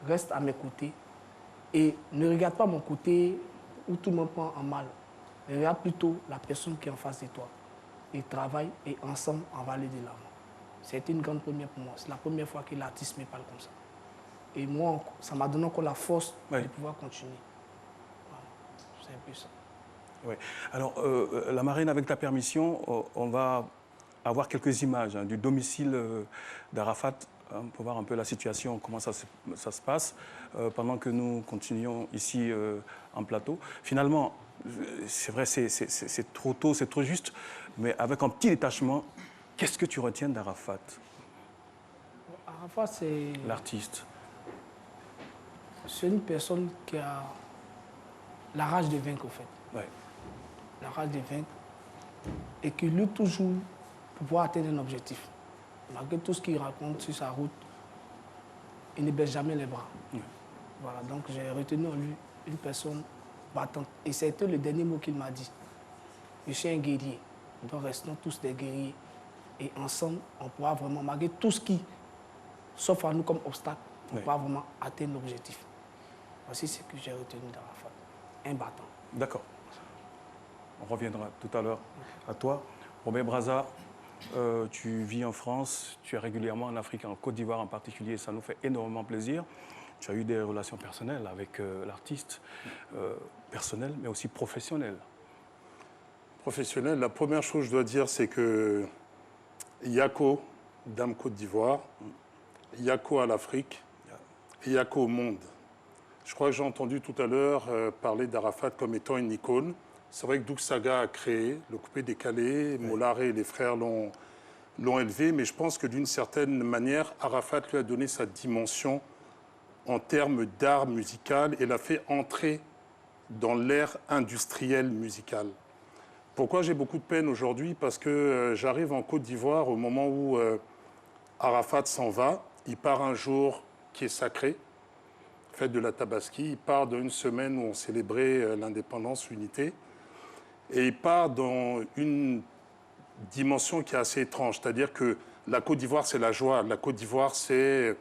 Reste à mes côtés et ne regarde pas mon côté où tout le monde prend en mal. Regarde plutôt la personne qui est en face de toi. Et travaille et ensemble, on va aller de l'avant. C'était une grande première pour moi. C'est la première fois que l'artiste me parle comme ça. Et moi, ça m'a donné encore la force de pouvoir continuer. Voilà. C'est un peu ça. Oui. Alors, la marraine, avec ta permission, on va avoir quelques images du domicile d'Arafat pour voir un peu la situation, comment ça se passe, pendant que nous continuons ici en plateau. Finalement, c'est vrai, c'est trop tôt, c'est trop juste, mais avec un petit détachement, qu'est-ce que tu retiens d'Arafat? Arafat, c'est... l'artiste. C'est une personne qui a la rage de vaincre, en fait. Ouais. La rage de vaincre, et qui lutte toujours pour pouvoir atteindre un objectif. Malgré tout ce qu'il raconte sur sa route, il ne baisse jamais les bras. Voilà, donc j'ai retenu en lui une personne battante. Et c'était le dernier mot qu'il m'a dit. Je suis un guerrier, donc restons tous des guerriers. Et ensemble, on pourra vraiment, malgré tout ce qui s'offre à nous comme obstacle, on pourra vraiment atteindre l'objectif. Voici ce que j'ai retenu d'Arafat. Un battant. D'accord. On reviendra tout à l'heure à toi. Robert Brazza, tu vis en France, tu es régulièrement en Afrique, en Côte d'Ivoire en particulier, ça nous fait énormément plaisir. Tu as eu des relations personnelles avec l'artiste, personnelles mais aussi professionnelles. Professionnelles, la première chose que je dois dire, c'est que Yako, Dame Côte d'Ivoire, Yako à l'Afrique et Yako au monde. Je crois que j'ai entendu tout à l'heure parler d'Arafat comme étant une icône. C'est vrai que Doug Saga a créé le coupé décalé, Molaré et les frères l'ont élevé, mais je pense que d'une certaine manière, Arafat lui a donné sa dimension en termes d'art musical et l'a fait entrer dans l'ère industrielle musicale. Pourquoi j'ai beaucoup de peine aujourd'hui? Parce que j'arrive en Côte d'Ivoire au moment où Arafat s'en va. Il part un jour qui est sacré, fête de la Tabaski. Il part d'une semaine où on célébrait l'indépendance, l'unité. Et il part dans une dimension qui est assez étrange. C'est-à-dire que la Côte d'Ivoire, c'est la joie. La Côte d'Ivoire, c'est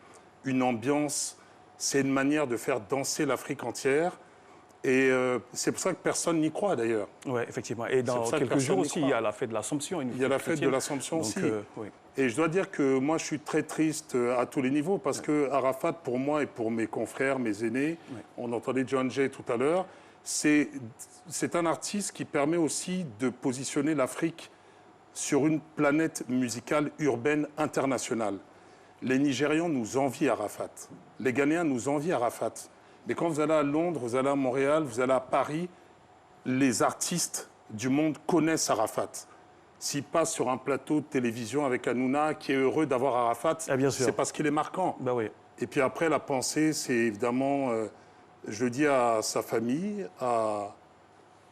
une ambiance, c'est une manière de faire danser l'Afrique entière. Et c'est pour ça que personne n'y croit, d'ailleurs. Oui, effectivement. Et dans quelques jours aussi, il y a la fête de l'Assomption. Il y a la fête de l'Assomption aussi. Oui. Et je dois dire que moi, je suis très triste à tous les niveaux parce que Arafat, pour moi et pour mes confrères, mes aînés, on entendait John Jay tout à l'heure, c'est un artiste qui permet aussi de positionner l'Afrique sur une planète musicale urbaine internationale. Les Nigérians nous envient Arafat. Les Ghanéens nous envient Arafat. Mais quand vous allez à Londres, vous allez à Montréal, vous allez à Paris, les artistes du monde connaissent Arafat. S'il passe sur un plateau de télévision avec Hanouna qui est heureux d'avoir Arafat, c'est parce qu'il est marquant. Ben oui. Et puis après, la pensée, c'est évidemment, je dis à sa famille, à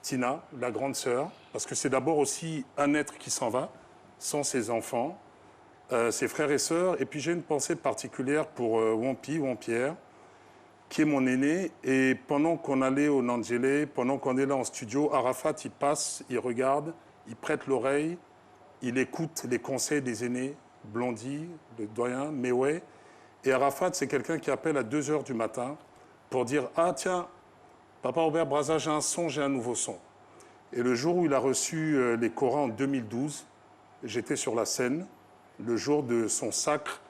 Tina, la grande sœur, parce que c'est d'abord aussi un être qui s'en va, sans ses enfants, ses frères et sœurs. Et puis j'ai une pensée particulière pour Wampierre, qui est mon aîné. Et pendant qu'on allait au Nandjélé, pendant qu'on est là en studio, Arafat, il passe, il regarde, il prête l'oreille, il écoute les conseils des aînés, Blondie, le doyen, Mewé. Et Arafat, c'est quelqu'un qui appelle à 2 h du matin pour dire « Ah tiens, Papa Robert Brazza, j'ai un son, j'ai un nouveau son ». Et le jour où il a reçu les Korans en 2012, j'étais sur la scène, le jour de son sacre.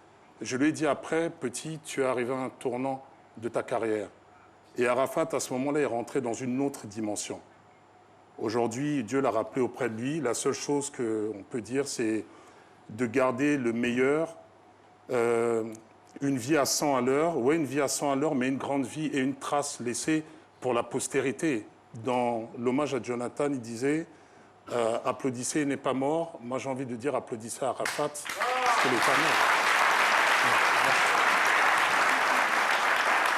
Je lui ai dit après, petit, tu es arrivé à un tournant de ta carrière. Et Arafat, à ce moment-là, est rentré dans une autre dimension. Aujourd'hui, Dieu l'a rappelé auprès de lui. La seule chose qu'on peut dire, c'est de garder le meilleur, une vie à 100 à l'heure, ouais, une vie à 100 à l'heure, mais une grande vie et une trace laissée pour la postérité. Dans l'hommage à Jonathan, il disait applaudissez, il n'est pas mort. Moi, j'ai envie de dire applaudissez à Arafat, parce qu'il n'est pas mort.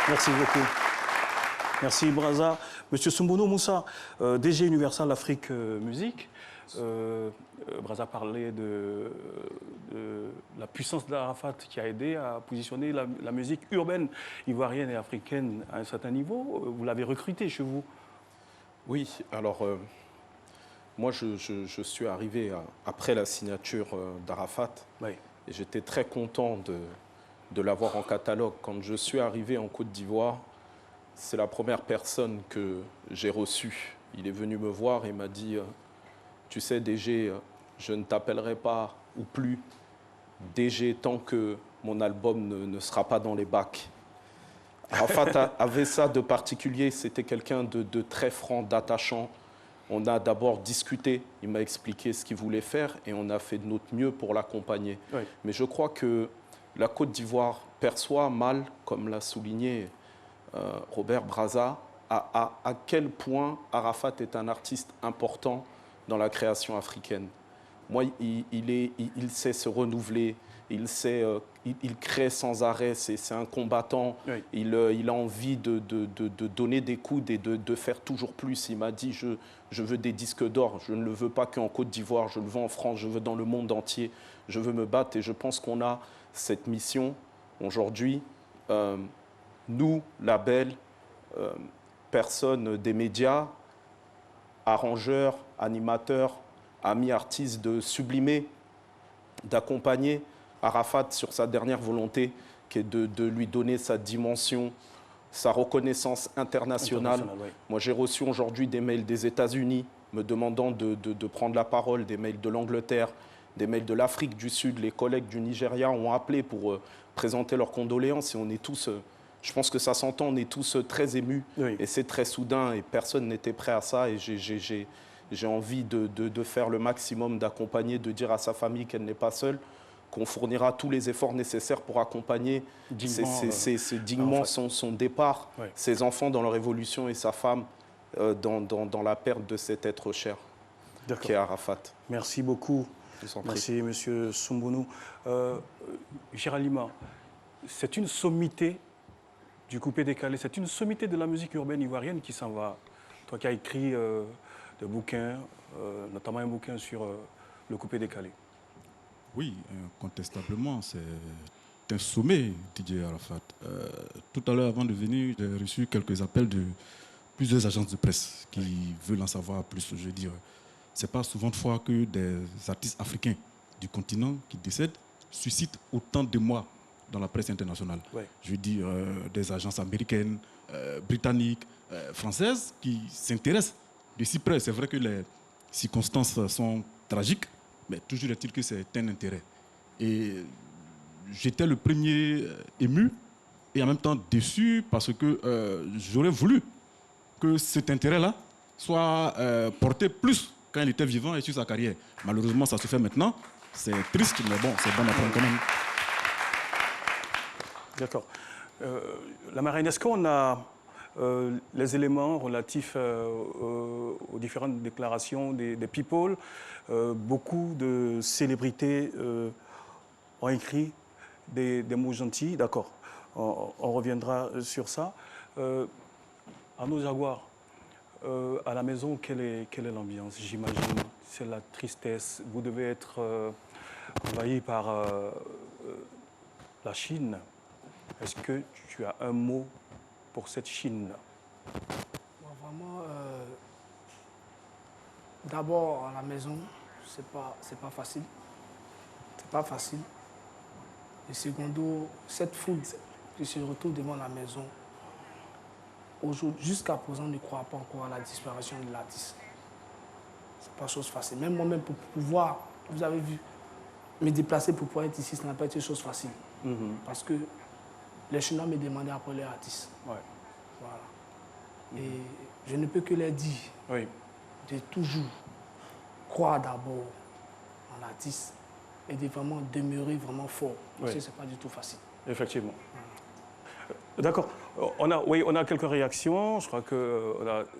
Merci beaucoup. Merci Brazza. Monsieur Soumboulou Moussa, DG Universal Afrique Musique. Brazza parlait de la puissance d'Arafat qui a aidé à positionner la musique urbaine ivoirienne et africaine à un certain niveau. Vous l'avez recruté chez vous. Oui, alors moi je suis arrivé après la signature d'Arafat et j'étais très content de l'avoir en catalogue. Quand je suis arrivé en Côte d'Ivoire, c'est la première personne que j'ai reçue. Il est venu me voir et m'a dit « Tu sais, DG, je ne t'appellerai pas ou plus DG tant que mon album ne sera pas dans les bacs. » Arafat avait ça de particulier, c'était quelqu'un de très franc, d'attachant. On a d'abord discuté, il m'a expliqué ce qu'il voulait faire et on a fait de notre mieux pour l'accompagner. Oui. Mais je crois que la Côte d'Ivoire perçoit mal, comme l'a souligné Robert Brazza, à quel point Arafat est un artiste important dans la création africaine. Moi, il sait se renouveler, il crée sans arrêt, c'est un combattant, oui. Il a envie de donner des coups et de faire toujours plus. Il m'a dit, je veux des disques d'or, je ne le veux pas qu'en Côte d'Ivoire, je le veux en France, je veux dans le monde entier, je veux me battre et je pense qu'on a cette mission aujourd'hui. Nous, label, personnes des médias, arrangeurs, animateurs, amis artistes, de sublimer, d'accompagner Arafat sur sa dernière volonté, qui est de lui donner sa dimension, sa reconnaissance internationale. Oui. Moi, j'ai reçu aujourd'hui des mails des États-Unis me demandant de prendre la parole, des mails de l'Angleterre, des mails de l'Afrique du Sud. Les collègues du Nigeria ont appelé pour présenter leurs condoléances et on est tous... Je pense que ça s'entend, on est tous très émus, oui. Et c'est très soudain et personne n'était prêt à ça et j'ai envie de faire le maximum, d'accompagner, de dire à sa famille qu'elle n'est pas seule, qu'on fournira tous les efforts nécessaires pour accompagner dignement son départ, oui. Ses enfants dans leur évolution et sa femme dans la perte de cet être cher qui est Arafat. Merci beaucoup. Merci M. Soumbounou. Géraldima, c'est une sommité du coupé-décalé, c'est une sommité de la musique urbaine ivoirienne qui s'en va. Toi qui as écrit des bouquins, notamment un bouquin sur le coupé-décalé. Oui, incontestablement, c'est un sommet, Didier Arafat. Tout à l'heure, avant de venir, j'ai reçu quelques appels de plusieurs agences de presse qui veulent en savoir plus. Je veux dire, ce n'est pas souvent de fois que des artistes africains du continent qui décèdent suscitent autant d'émoi dans la presse internationale. Ouais. Je veux dire, des agences américaines, britanniques, françaises qui s'intéressent de si près. C'est vrai que les circonstances sont tragiques, mais toujours est-il que c'est un intérêt. Et j'étais le premier ému et en même temps déçu parce que j'aurais voulu que cet intérêt-là soit porté plus quand il était vivant et sur sa carrière. Malheureusement, ça se fait maintenant. C'est triste, mais bon, c'est bon à prendre quand même. D'accord. La marraine, est-ce qu'on a les éléments relatifs aux différentes déclarations des people? Beaucoup de célébrités ont écrit des mots gentils. D'accord, on reviendra sur ça. Arnaud Jaguar, à la maison, quelle est l'ambiance? J'imagine, c'est la tristesse. Vous devez être envahi par la Chine. Est-ce que tu as un mot pour cette Chine-là? Vraiment, d'abord, à la maison, c'est pas facile. C'est pas facile. Et secondo, cette foule qui se retrouve devant la maison, jusqu'à présent, ne croit pas encore à la disparition de l'artiste. C'est pas chose facile. Même moi-même, pour pouvoir, vous avez vu, me déplacer pour pouvoir être ici, ça n'a pas été chose facile. Parce que les Chinois me demandaient après les artistes. Ouais. Voilà. Et je ne peux que leur dire de toujours croire d'abord en l'artiste et de vraiment demeurer vraiment fort. Parce que ce n'est pas du tout facile. Effectivement. D'accord. On a quelques réactions. Je crois que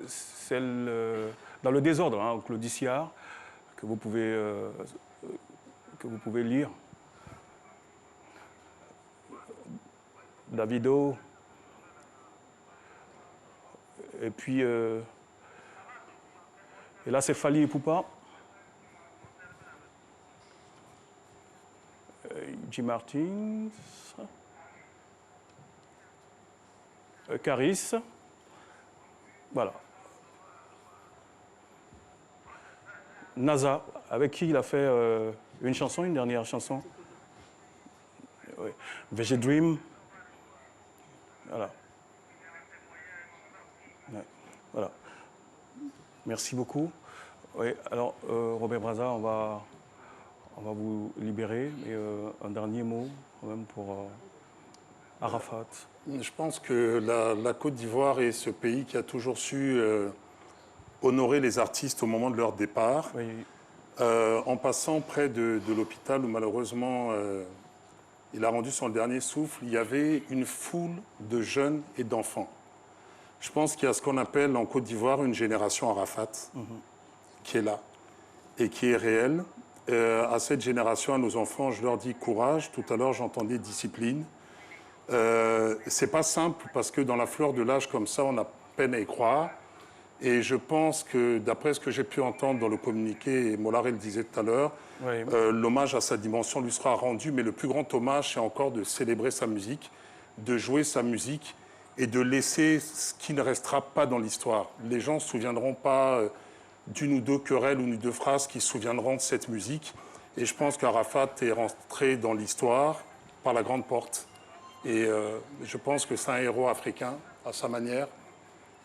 celle dans le désordre, hein, Claude Siard, que vous pouvez lire. Davido. Et puis, et là, c'est Fali et Poupa. Jim Martins, Caris, voilà. NASA, avec qui il a fait une chanson, une dernière chanson. Oui. VG Dream, voilà. Ouais. Voilà. Merci beaucoup. Oui, alors, Robert Brazza, on va vous libérer. Et un dernier mot, quand même, pour Arafat. Je pense que la Côte d'Ivoire est ce pays qui a toujours su honorer les artistes au moment de leur départ. Oui. En passant près de l'hôpital où, malheureusement, il a rendu son dernier souffle, il y avait une foule de jeunes et d'enfants. Je pense qu'il y a ce qu'on appelle en Côte d'Ivoire une génération Arafat qui est là et qui est réelle. À cette génération, à nos enfants, je leur dis courage. Tout à l'heure, j'entendais discipline. C'est pas simple parce que dans la fleur de l'âge comme ça, on a peine à y croire. Et je pense que, d'après ce que j'ai pu entendre dans le communiqué, et Molaré le disait tout à l'heure, oui. L'hommage à sa dimension lui sera rendu, mais le plus grand hommage, c'est encore de célébrer sa musique, de jouer sa musique et de laisser ce qui ne restera pas dans l'histoire. Les gens ne se souviendront pas d'une ou deux querelles ou d'une ou deux phrases qui se souviendront de cette musique. Et je pense qu'Arafat est rentré dans l'histoire par la grande porte. Et je pense que c'est un héros africain à sa manière.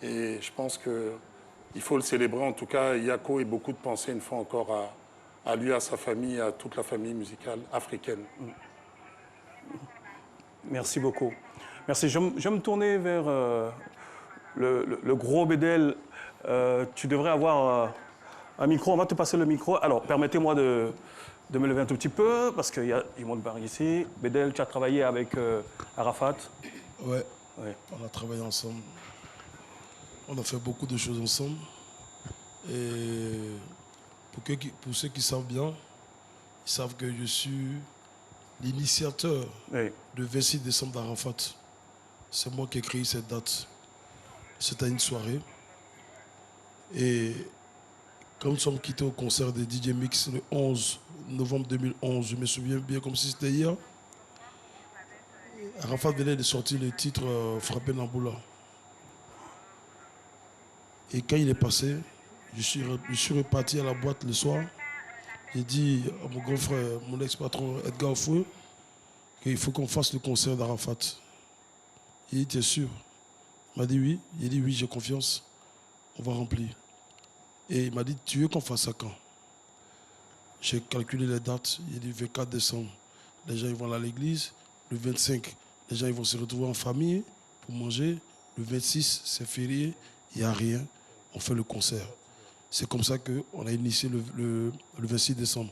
Et je pense qu'il faut le célébrer. En tout cas, Yako et beaucoup de pensées une fois encore à lui, à sa famille, à toute la famille musicale africaine. Merci beaucoup. Merci. Je vais me tourner vers le gros Bédel. Tu devrais avoir un micro. On va te passer le micro. Alors, permettez-moi de me lever un tout petit peu, parce qu'il y a Yvonne Barre ici. Bédel, tu as travaillé avec Arafat. Ouais, on a travaillé ensemble. On a fait beaucoup de choses ensemble. Et pour ceux qui savent bien, ils savent que je suis l'initiateur de 26 décembre d'Arafat. C'est moi qui ai créé cette date. C'était une soirée. Et quand nous sommes quittés au concert de DJ Mix le 11 novembre 2011, je me souviens bien comme si c'était hier, Arafat venait de sortir le titre Frappé Namboula. Et quand il est passé, je suis reparti à la boîte le soir. J'ai dit à mon grand frère, mon ex-patron Edgar Ofoué, qu'il faut qu'on fasse le concert d'Arafat. Il était sûr. Il m'a dit oui. Il a dit oui, j'ai confiance. On va remplir. Et il m'a dit, tu veux qu'on fasse ça quand? J'ai calculé les dates. Il a dit 24 décembre. Les gens ils vont aller à l'église. Le 25, les gens ils vont se retrouver en famille pour manger. Le 26, c'est férié. Il n'y a rien. On fait le concert. C'est comme ça qu'on a initié le 26 décembre.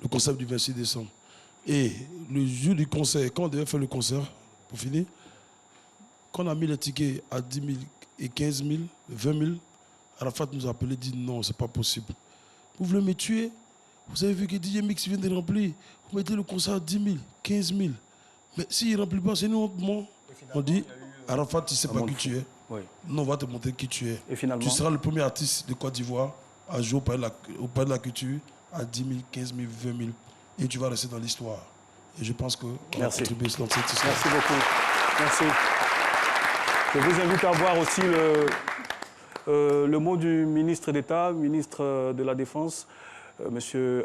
Le concept du 26 décembre. Et le jour du concert, quand on devait faire le concert, pour finir, quand on a mis les tickets à 10 000 et 15 000, 20 000, Arafat nous a appelé et dit non, c'est pas possible. Vous voulez me tuer? Vous avez vu que DJ Mix vient de remplir. Vous mettez le concert à 10 000, 15 000. Mais s'il ne remplit pas, c'est nous, on dit, Arafat, tu ne sais pas qui tu es. Oui. Nous, on va te montrer qui tu es. Et finalement, tu seras le premier artiste de Côte d'Ivoire à jouer au Palais de la Culture à 10 000, 15 000, 20 000. Et tu vas rester dans l'histoire. Et je pense qu'on a contribué dans cette histoire. Merci beaucoup. Merci. Je vous invite à voir aussi le mot du ministre d'État, ministre de la Défense, M.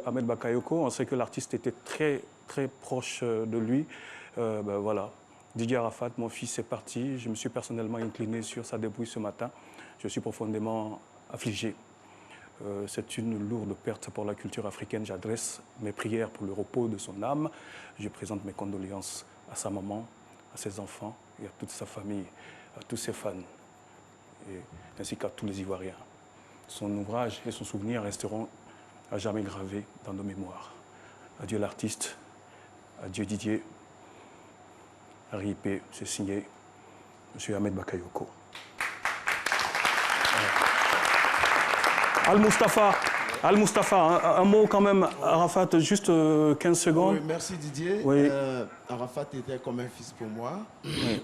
Ahmed Bakayoko. On sait que l'artiste était très, très proche de lui. Voilà. Didier Arafat, mon fils, est parti. Je me suis personnellement incliné sur sa dépouille ce matin. Je suis profondément affligé. C'est une lourde perte pour la culture africaine. J'adresse mes prières pour le repos de son âme. Je présente mes condoléances à sa maman, à ses enfants et à toute sa famille, à tous ses fans, ainsi qu'à tous les Ivoiriens. Son ouvrage et son souvenir resteront à jamais gravés dans nos mémoires. Adieu l'artiste, adieu Didier. RIP, c'est signé M. Ahmed Bakayoko. Al-Mustafa, un mot quand même, Arafat, juste 15 secondes. Oui, merci Didier. Oui. Arafat était comme un fils pour moi.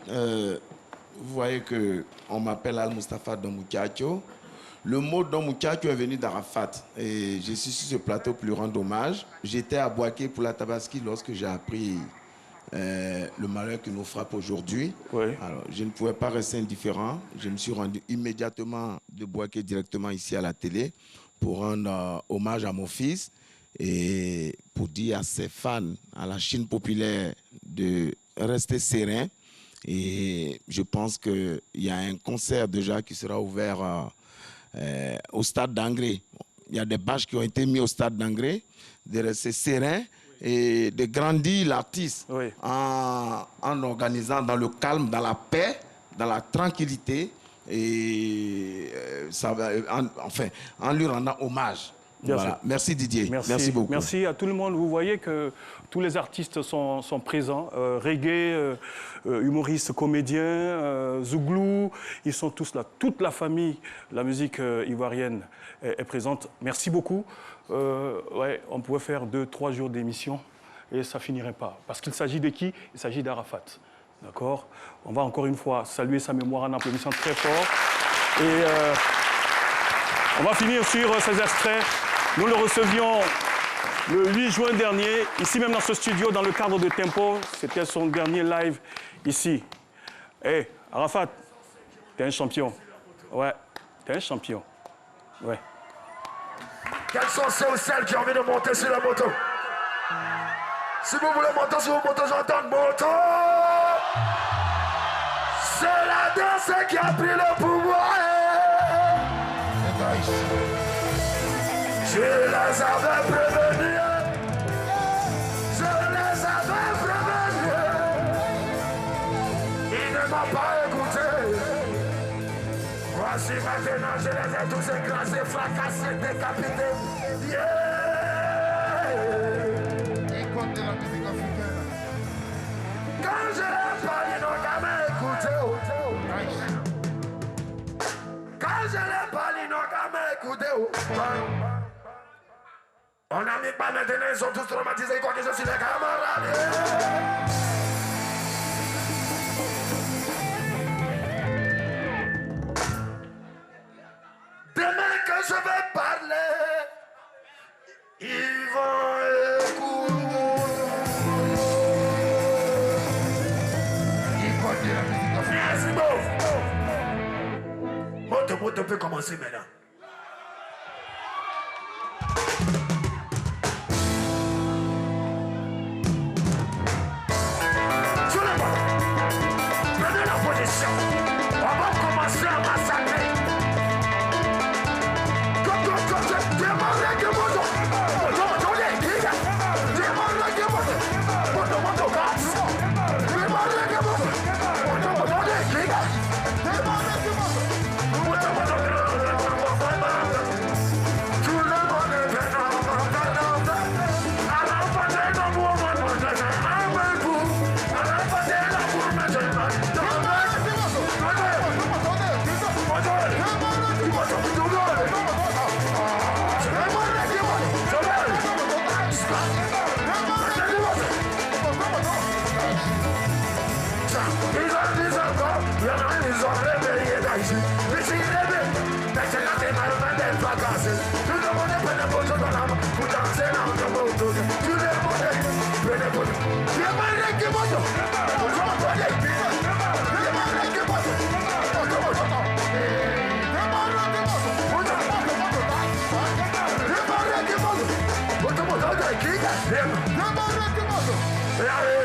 Vous voyez qu'on m'appelle Al-Mustafa Domoukiacho. Le mot d'Omouka qui est venu d'Arafat. Et je suis sur ce plateau pour lui rendre hommage. J'étais à Bouaké pour la Tabaski lorsque j'ai appris le malheur qui nous frappe aujourd'hui. Oui. Alors, je ne pouvais pas rester indifférent. Je me suis rendu immédiatement de Bouaké directement ici à la télé pour rendre hommage à mon fils et pour dire à ses fans, à la Chine populaire, de rester serein. Et je pense qu'il y a un concert déjà qui sera ouvert au stade d'Angré. Il y a des bâches qui ont été mises au stade d'Angré, de rester serein et de grandir l'artiste en organisant dans le calme, dans la paix, dans la tranquillité et en lui rendant hommage. Voilà. Merci Didier. Merci beaucoup. Merci à tout le monde. Vous voyez que tous les artistes sont présents. Reggae, humoristes, comédiens, Zouglou, ils sont tous là. Toute la famille, la musique ivoirienne est présente. Merci beaucoup. On pouvait faire 2-3 jours d'émission et ça finirait pas. Parce qu'il s'agit de qui? Il s'agit d'Arafat. D'accord? On va encore une fois saluer sa mémoire en applaudissant très fort. Et on va finir sur ces extraits. Nous le recevions le 8 juin dernier, ici même dans ce studio, dans le cadre de Tempo. C'était son dernier live ici. Hé, Arafat, t'es un champion. Ouais, t'es un champion. Ouais. Quels sont ceux ou celles qui ont envie de monter sur la moto? Si vous voulez monter sur vos motos, j'entends moto. C'est la danse qui a pris le pouvoir. Je les avais prévenus. Je les avais prévenus. Ils ne m'ont pas écouté. Voici maintenant, je les ai tous écrasés, fracassés, décapités. Écoute de la musique africaine. Quand je les parle, ils n'ont jamais écouté. Quand je les parle, ils n'ont jamais écouté. On n'a mis pas maintenant, ils sont tous traumatisés, quoi que je suis les camarades. Demain que je vais parler, ils vont écouter. Merci beaucoup. Moto peut commencer maintenant. Prenez la position. On va commencer à massacrer. Yeah.